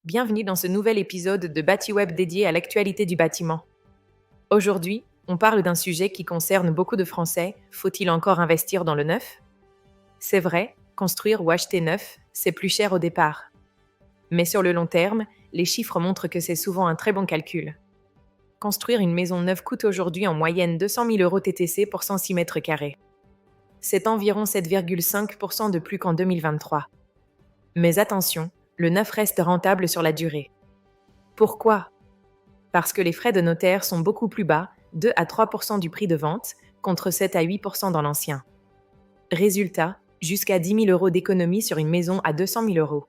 Bienvenue dans ce nouvel épisode de BatiWeb dédié à l'actualité du bâtiment. Aujourd'hui, on parle d'un sujet qui concerne beaucoup de Français. Faut-il encore investir dans le neuf? C'est vrai, construire ou acheter neuf, c'est plus cher au départ. Mais sur le long terme, les chiffres montrent que c'est souvent un très bon calcul. Construire une maison neuve coûte aujourd'hui en moyenne 200 000 euros TTC pour 106 mètres carrés. C'est environ 7,5% de plus qu'en 2023. Mais attention, le neuf reste rentable sur la durée. Pourquoi? Parce que les frais de notaire sont beaucoup plus bas, 2 à 3% du prix de vente, contre 7 à 8% dans l'ancien. Résultat, jusqu'à 10 000 euros d'économie sur une maison à 200 000 euros.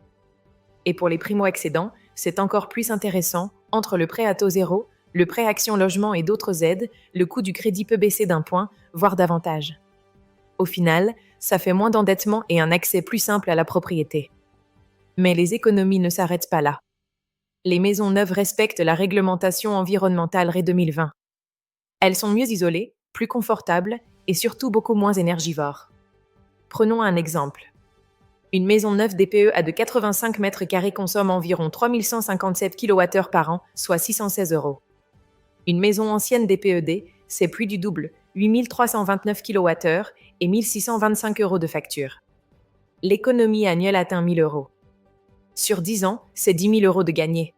Et pour les primo-accédants, c'est encore plus intéressant, entre le prêt à taux zéro, le prêt Action Logement et d'autres aides, le coût du crédit peut baisser d'un point, voire davantage. Au final, ça fait moins d'endettement et un accès plus simple à la propriété. Mais les économies ne s'arrêtent pas là. Les maisons neuves respectent la réglementation environnementale RE 2020. Elles sont mieux isolées, plus confortables et surtout beaucoup moins énergivores. Prenons un exemple. Une maison neuve DPE de 85 mètres carrés consomme environ 3157 kWh par an, soit 616 euros. Une maison ancienne DPED, c'est plus du double, 8329 kWh et 1625 euros de facture. L'économie annuelle atteint 1000 euros. Sur 10 ans, c'est 10 000 euros de gagné.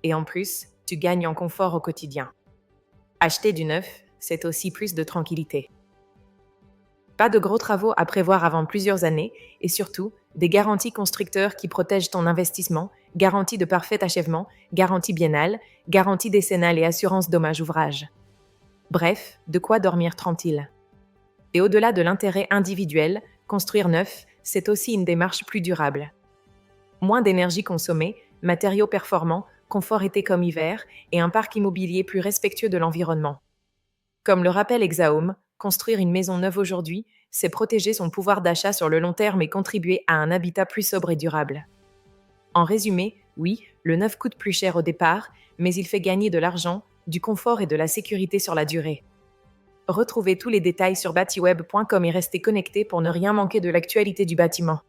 Et en plus, tu gagnes en confort au quotidien. Acheter du neuf, c'est aussi plus de tranquillité. Pas de gros travaux à prévoir avant plusieurs années et surtout, des garanties constructeurs qui protègent ton investissement, garantie de parfait achèvement, garantie biennale, garantie décennale et assurance dommage ouvrage. Bref, de quoi dormir tranquille. Et au-delà de l'intérêt individuel, construire neuf, c'est aussi une démarche plus durable. Moins d'énergie consommée, matériaux performants, confort été comme hiver, et un parc immobilier plus respectueux de l'environnement. Comme le rappelle Exaome, construire une maison neuve aujourd'hui, c'est protéger son pouvoir d'achat sur le long terme et contribuer à un habitat plus sobre et durable. En résumé, oui, le neuf coûte plus cher au départ, mais il fait gagner de l'argent, du confort et de la sécurité sur la durée. Retrouvez tous les détails sur batiweb.com et restez connectés pour ne rien manquer de l'actualité du bâtiment.